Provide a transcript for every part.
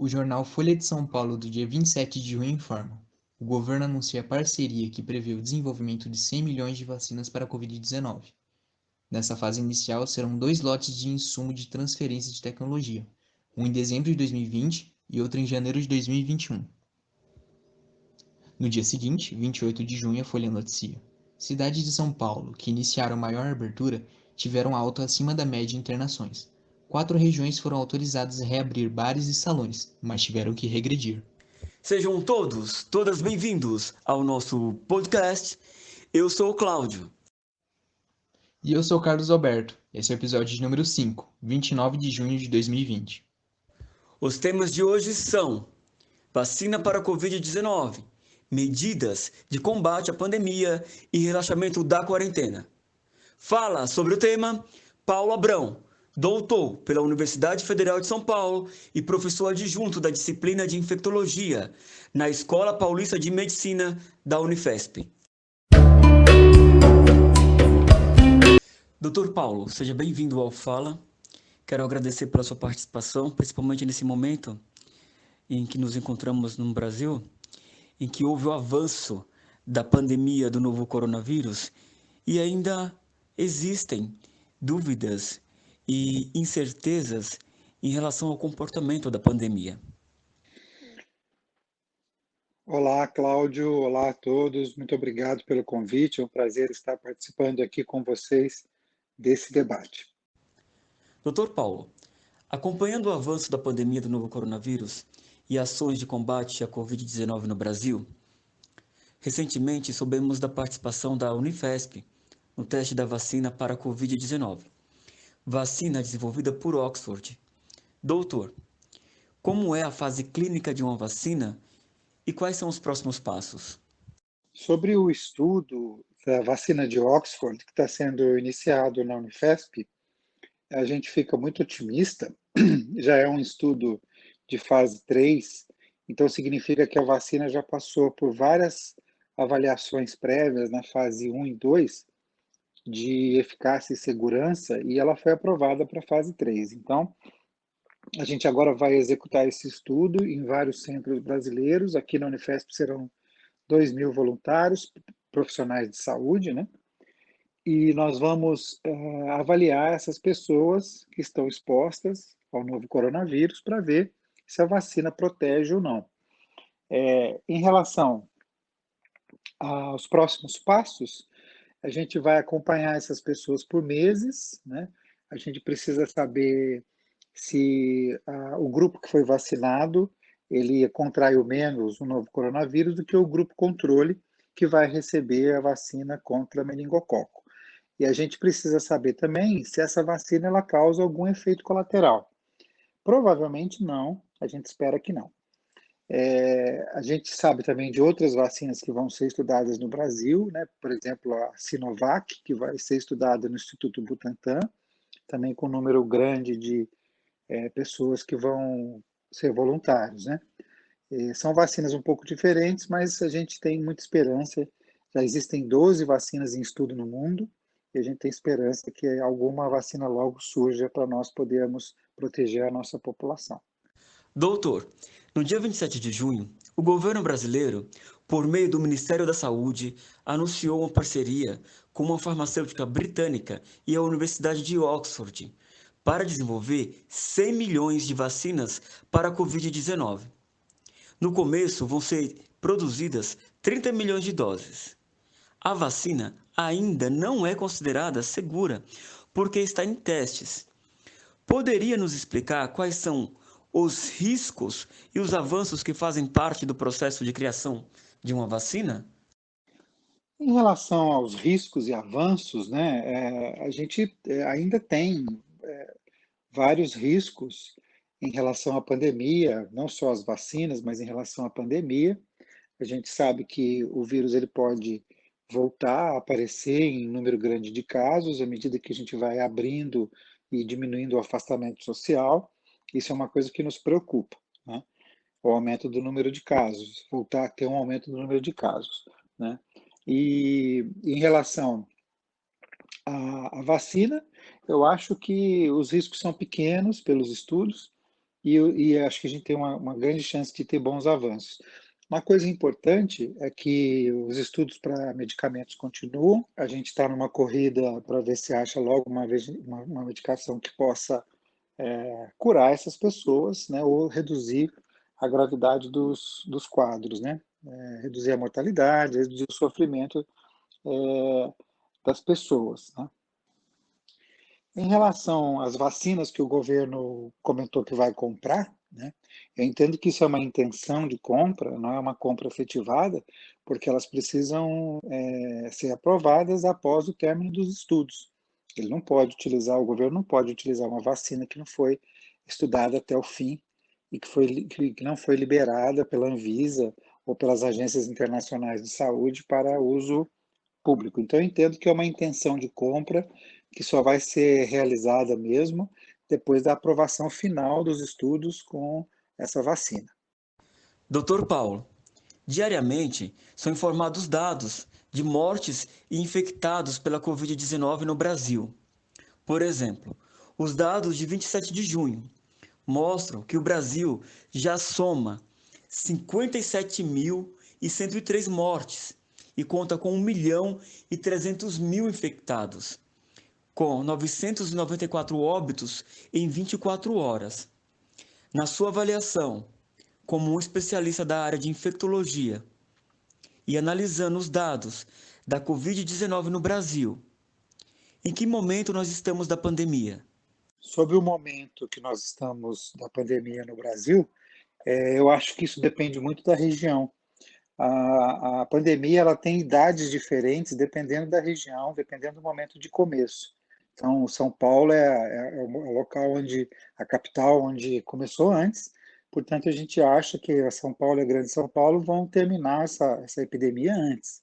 O jornal Folha de São Paulo do dia 27 de junho informa: o governo anuncia parceria que prevê o desenvolvimento de 100 milhões de vacinas para a Covid-19. Nessa fase inicial, serão 2 lotes de insumo de transferência de tecnologia, um em dezembro de 2020 e outro em janeiro de 2021. No dia seguinte, 28 de junho, a Folha noticia: cidades de São Paulo, que iniciaram maior abertura, tiveram alta acima da média em internações. 4 regiões foram autorizadas a reabrir bares e salões, mas tiveram que regredir. Sejam todas bem-vindos ao nosso podcast. Eu sou o Cláudio. E eu sou Carlos Alberto. Esse é o episódio de número 5, 29 de junho de 2020. Os temas de hoje são vacina para a Covid-19, medidas de combate à pandemia e relaxamento da quarentena. Fala sobre o tema Paulo Abrão, doutor pela Universidade Federal de São Paulo e professor adjunto da disciplina de infectologia na Escola Paulista de Medicina da Unifesp. Doutor Paulo, seja bem-vindo ao Fala. Quero agradecer pela sua participação, principalmente nesse momento em que nos encontramos no Brasil, em que houve o avanço da pandemia do novo coronavírus e ainda existem dúvidas e incertezas em relação ao comportamento da pandemia. Olá, Cláudio. Olá a todos. Muito obrigado pelo convite. É um prazer estar participando aqui com vocês desse debate. Doutor Paulo, acompanhando o avanço da pandemia do novo coronavírus e ações de combate à Covid-19 no Brasil, recentemente soubemos da participação da Unifesp no teste da vacina para a Covid-19, vacina desenvolvida por Oxford. Doutor, como é a fase clínica de uma vacina e quais são os próximos passos? Sobre o estudo da vacina de Oxford, que está sendo iniciado na Unifesp, a gente fica muito otimista. Já é um estudo de fase 3, então significa que a vacina já passou por várias avaliações prévias na fase 1 e 2 de eficácia e segurança, e ela foi aprovada para a fase 3. Então, a gente agora vai executar esse estudo em vários centros brasileiros. Aqui na Unifesp serão 2.000 voluntários, profissionais de saúde, né? E nós vamos avaliar essas pessoas que estão expostas ao novo coronavírus para ver se a vacina protege ou não. Em relação aos próximos passos, a gente vai acompanhar essas pessoas por meses, né? A gente precisa saber se o grupo que foi vacinado, ele contraiu menos o novo coronavírus do que o grupo controle, que vai receber a vacina contra meningococo. E a gente precisa saber também se essa vacina ela causa algum efeito colateral. Provavelmente não, a gente espera que não. A gente sabe também de outras vacinas que vão ser estudadas no Brasil, né? Por exemplo, a Sinovac, que vai ser estudada no Instituto Butantan, também com um número grande de pessoas que vão ser voluntários, né? São vacinas um pouco diferentes, mas a gente tem muita esperança. Já existem 12 vacinas em estudo no mundo e a gente tem esperança que alguma vacina logo surja para nós podermos proteger a nossa população. Doutor, no dia 27 de junho, o governo brasileiro, por meio do Ministério da Saúde, anunciou uma parceria com uma farmacêutica britânica e a Universidade de Oxford para desenvolver 100 milhões de vacinas para a Covid-19. No começo, vão ser produzidas 30 milhões de doses. A vacina ainda não é considerada segura porque está em testes. Poderia nos explicar quais são os riscos e os avanços que fazem parte do processo de criação de uma vacina? Em relação aos riscos e avanços, né, a gente ainda tem vários riscos em relação à pandemia, não só as vacinas, mas em relação à pandemia. A gente sabe que o vírus ele pode voltar a aparecer em número grande de casos à medida que a gente vai abrindo e diminuindo o afastamento social. Isso é uma coisa que nos preocupa, né? O aumento do número de casos, voltar a ter um aumento do número de casos, né? E em relação à vacina, eu acho que os riscos são pequenos pelos estudos. e acho que a gente tem uma grande chance de ter bons avanços. Uma coisa importante é que os estudos para medicamentos continuam, a gente está numa corrida para ver se acha logo uma medicação que possa curar essas pessoas, né, ou reduzir a gravidade dos quadros, né, reduzir a mortalidade, reduzir o sofrimento das pessoas, né. Em relação às vacinas que o governo comentou que vai comprar, né, eu entendo que isso é uma intenção de compra, não é uma compra efetivada, porque elas precisam ser aprovadas após o término dos estudos. O governo não pode utilizar uma vacina que não foi estudada até o fim e que não foi liberada pela Anvisa ou pelas agências internacionais de saúde para uso público. Então, eu entendo que é uma intenção de compra que só vai ser realizada mesmo depois da aprovação final dos estudos com essa vacina. Dr. Paulo, diariamente são informados dados de mortes e infectados pela Covid-19 no Brasil. Por exemplo, os dados de 27 de junho mostram que o Brasil já soma 57.103 mortes e conta com 1.300.000 infectados, com 994 óbitos em 24 horas. Na sua avaliação, como um especialista da área de infectologia e analisando os dados da Covid-19 no Brasil, em que momento nós estamos da pandemia? Sobre o momento que nós estamos da pandemia no Brasil, eu acho que isso depende muito da região. A pandemia ela tem idades diferentes dependendo da região, dependendo do momento de começo. Então, São Paulo é o local a capital onde começou antes, portanto, a gente acha que a São Paulo e a Grande São Paulo vão terminar essa epidemia antes,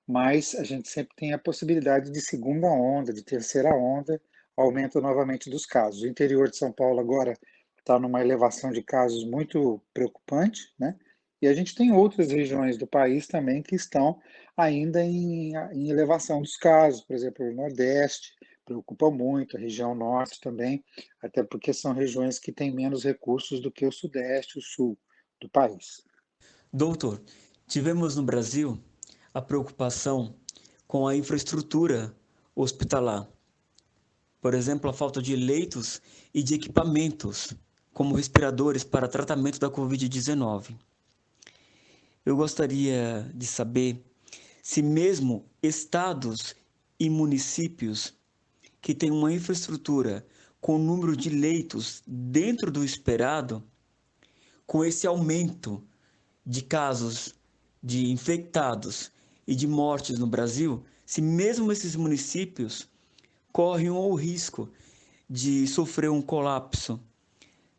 mas a gente sempre tem a possibilidade de segunda onda, de terceira onda, aumento novamente dos casos. O interior de São Paulo agora está numa elevação de casos muito preocupante, né? E a gente tem outras regiões do país também que estão ainda em elevação dos casos, por exemplo, o Nordeste preocupa muito, a região Norte também, até porque são regiões que têm menos recursos do que o Sudeste e o Sul do país. Doutor, tivemos no Brasil a preocupação com a infraestrutura hospitalar. Por exemplo, a falta de leitos e de equipamentos, como respiradores para tratamento da Covid-19. Eu gostaria de saber se mesmo estados e municípios que têm uma infraestrutura com número de leitos dentro do esperado, com esse aumento de casos de infectados e de mortes no Brasil, se mesmo esses municípios correm o risco de sofrer um colapso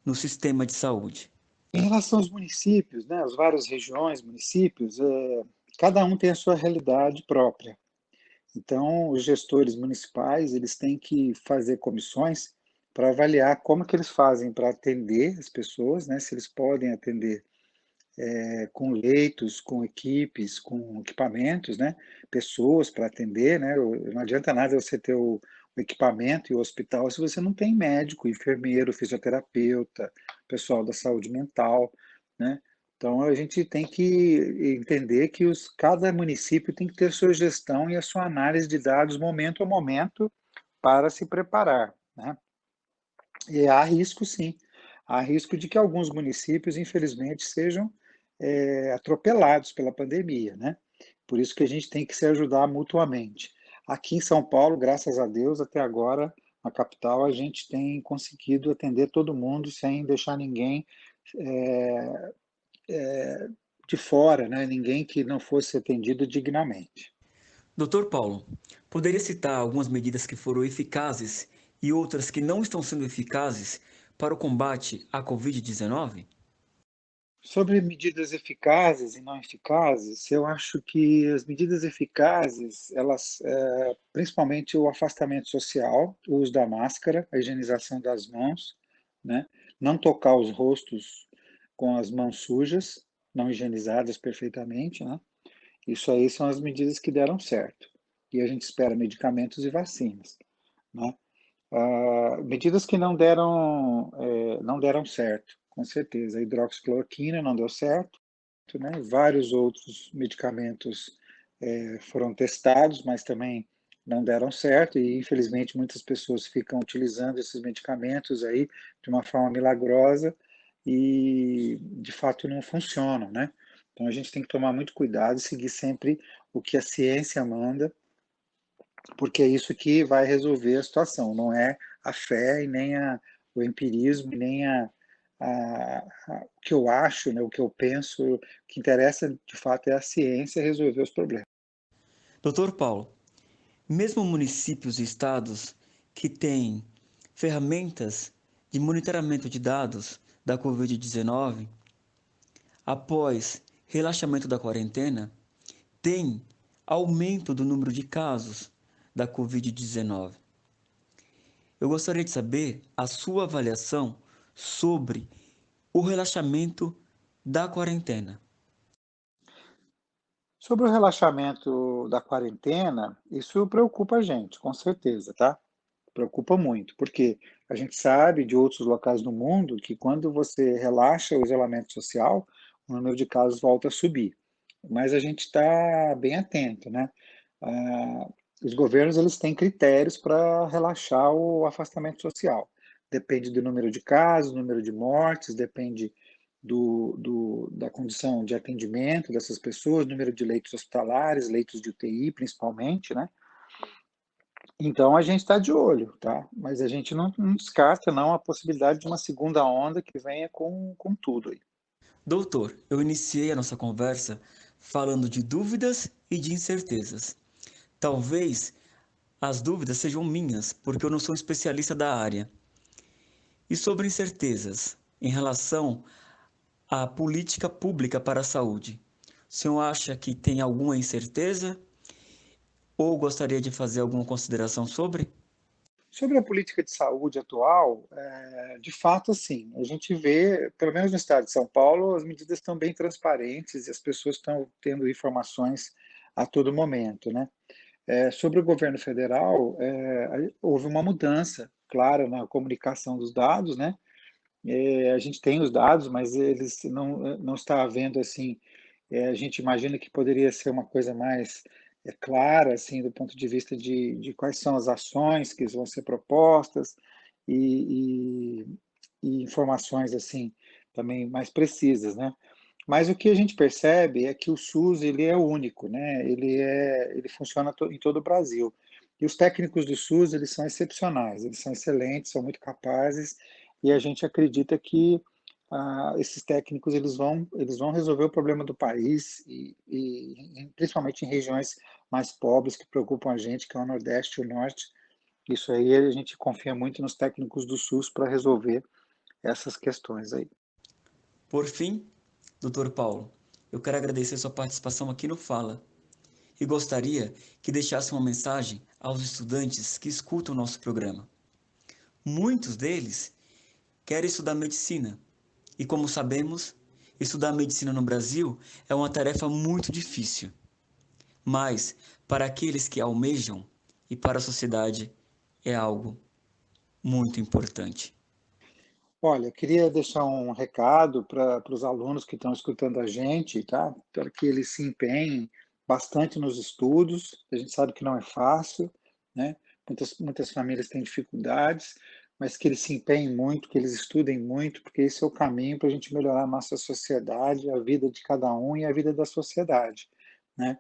no sistema de saúde. Em relação aos municípios, né, as várias regiões, municípios, cada um tem a sua realidade própria. Então, os gestores municipais, eles têm que fazer comissões para avaliar como que eles fazem para atender as pessoas, né, se eles podem atender com leitos, com equipes, com equipamentos, né, pessoas para atender, né, não adianta nada você ter o equipamento e o hospital se você não tem médico, enfermeiro, fisioterapeuta, pessoal da saúde mental, né. Então a gente tem que entender que cada município tem que ter sua gestão e a sua análise de dados momento a momento para se preparar, né. E há risco sim, há risco de que alguns municípios, infelizmente, sejam atropelados pela pandemia, né? Por isso que a gente tem que se ajudar mutuamente. Aqui em São Paulo, graças a Deus, até agora, na capital, a gente tem conseguido atender todo mundo sem deixar ninguém é, de fora, né? Ninguém que não fosse atendido dignamente. Doutor Paulo, poderia citar algumas medidas que foram eficazes e outras que não estão sendo eficazes para o combate à Covid-19? Sobre medidas eficazes e não eficazes, eu acho que as medidas eficazes, elas, principalmente o afastamento social, o uso da máscara, a higienização das mãos, né? Não tocar os rostos com as mãos sujas, não higienizadas perfeitamente, né? Isso aí são as medidas que deram certo. E a gente espera medicamentos e vacinas, né? Medidas que não deram não deram certo, com certeza. A hidroxicloroquina não deu certo, né? Vários outros medicamentos foram testados, mas também não deram certo e, infelizmente, muitas pessoas ficam utilizando esses medicamentos aí de uma forma milagrosa e, de fato, não funcionam, né? Então, a gente tem que tomar muito cuidado e seguir sempre o que a ciência manda, porque é isso que vai resolver a situação, não é a fé e nem o empirismo, e nem o que eu acho, né, o que eu penso. O que interessa, de fato, é a ciência resolver os problemas. Doutor Paulo, mesmo municípios e estados que têm ferramentas de monitoramento de dados da Covid-19, após relaxamento da quarentena, tem aumento do número de casos da Covid-19. Eu gostaria de saber a sua avaliação sobre o relaxamento da quarentena. Sobre o relaxamento da quarentena, isso preocupa a gente, com certeza, tá? Preocupa muito, porque a gente sabe de outros locais no mundo que quando você relaxa o isolamento social, o número de casos volta a subir. Mas a gente está bem atento, né? Ah, os governos eles têm critérios para relaxar o afastamento social. Depende do número de casos, número de mortes, depende da condição de atendimento dessas pessoas, número de leitos hospitalares, leitos de UTI principalmente, né? Então a gente está de olho, tá? Mas a gente não descarta não a possibilidade de uma segunda onda que venha com tudo aí. Doutor, eu iniciei a nossa conversa falando de dúvidas e de incertezas. Talvez as dúvidas sejam minhas, porque eu não sou um especialista da área. E sobre incertezas em relação à política pública para a saúde, o senhor acha que tem alguma incerteza ou gostaria de fazer alguma consideração sobre? Sobre a política de saúde atual, de fato, assim, a gente vê, pelo menos no estado de São Paulo, as medidas estão bem transparentes e as pessoas estão tendo informações a todo momento, né? Sobre o governo federal, houve uma mudança, claro, na comunicação dos dados, né? A gente tem os dados, mas eles não está havendo assim. A gente imagina que poderia ser uma coisa mais clara, assim, do ponto de vista de quais são as ações que vão ser propostas e, e, e informações assim também mais precisas, né? Mas o que a gente percebe é que o SUS ele é único, né? Ele funciona em todo o Brasil. E os técnicos do SUS eles são excepcionais, eles são excelentes, são muito capazes e a gente acredita que esses técnicos eles vão resolver o problema do país principalmente em regiões mais pobres que preocupam a gente, que é o Nordeste e o Norte. Isso aí a gente confia muito nos técnicos do SUS para resolver essas questões aí. Por fim, doutor Paulo, eu quero agradecer sua participação aqui no Fala e gostaria que deixasse uma mensagem aos estudantes que escutam o nosso programa. Muitos deles querem estudar medicina e, como sabemos, estudar medicina no Brasil é uma tarefa muito difícil. Mas, para aqueles que almejam e para a sociedade, é algo muito importante. Olha, eu queria deixar um recado para os alunos que estão escutando a gente, tá? Para que eles se empenhem bastante nos estudos. A gente sabe que não é fácil, né? Muitas famílias têm dificuldades, mas que eles se empenhem muito, que eles estudem muito, porque esse é o caminho para a gente melhorar a nossa sociedade, a vida de cada um e a vida da sociedade, né?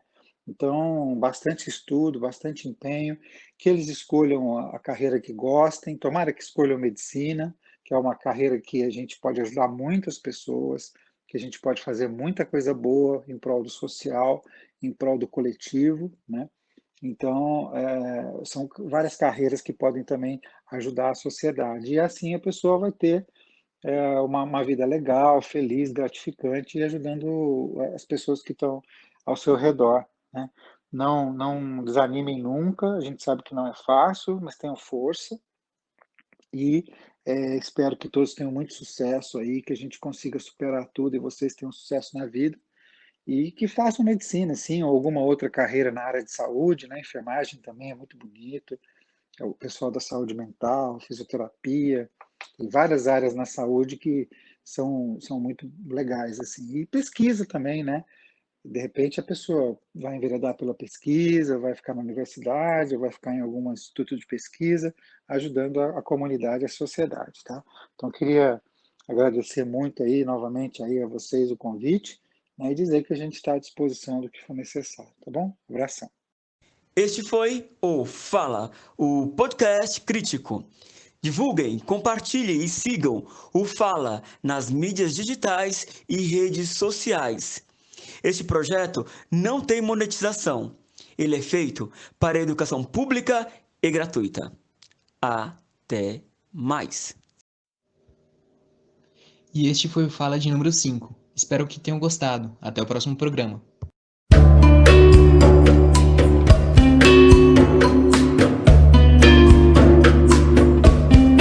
Então, bastante estudo, bastante empenho, que eles escolham a carreira que gostem, tomara que escolham medicina, que é uma carreira que a gente pode ajudar muitas pessoas, que a gente pode fazer muita coisa boa em prol do social, em prol do coletivo, né? Então, são várias carreiras que podem também ajudar a sociedade. E assim a pessoa vai ter uma vida legal, feliz, gratificante e ajudando as pessoas que estão ao seu redor, né? Não desanimem nunca, a gente sabe que não é fácil, mas tenham força e espero que todos tenham muito sucesso aí, que a gente consiga superar tudo e vocês tenham sucesso na vida. E que façam medicina, sim, ou alguma outra carreira na área de saúde, né? Enfermagem também é muito bonito. O pessoal da saúde mental, fisioterapia, Tem várias áreas na saúde que são muito legais, assim. E pesquisa também, né? De repente a pessoa vai enveredar pela pesquisa, vai ficar na universidade, ou vai ficar em algum instituto de pesquisa, ajudando a comunidade, a sociedade, tá? Então, eu queria agradecer muito aí, novamente, aí a vocês o convite, né, e dizer que a gente está à disposição do que for necessário, tá bom? Abração. Este foi o Fala, o podcast crítico. Divulguem, compartilhem e sigam o Fala nas mídias digitais e redes sociais. Este projeto não tem monetização. Ele é feito para a educação pública e gratuita. Até mais. E este foi o Fala de número 5. Espero que tenham gostado. Até o próximo programa.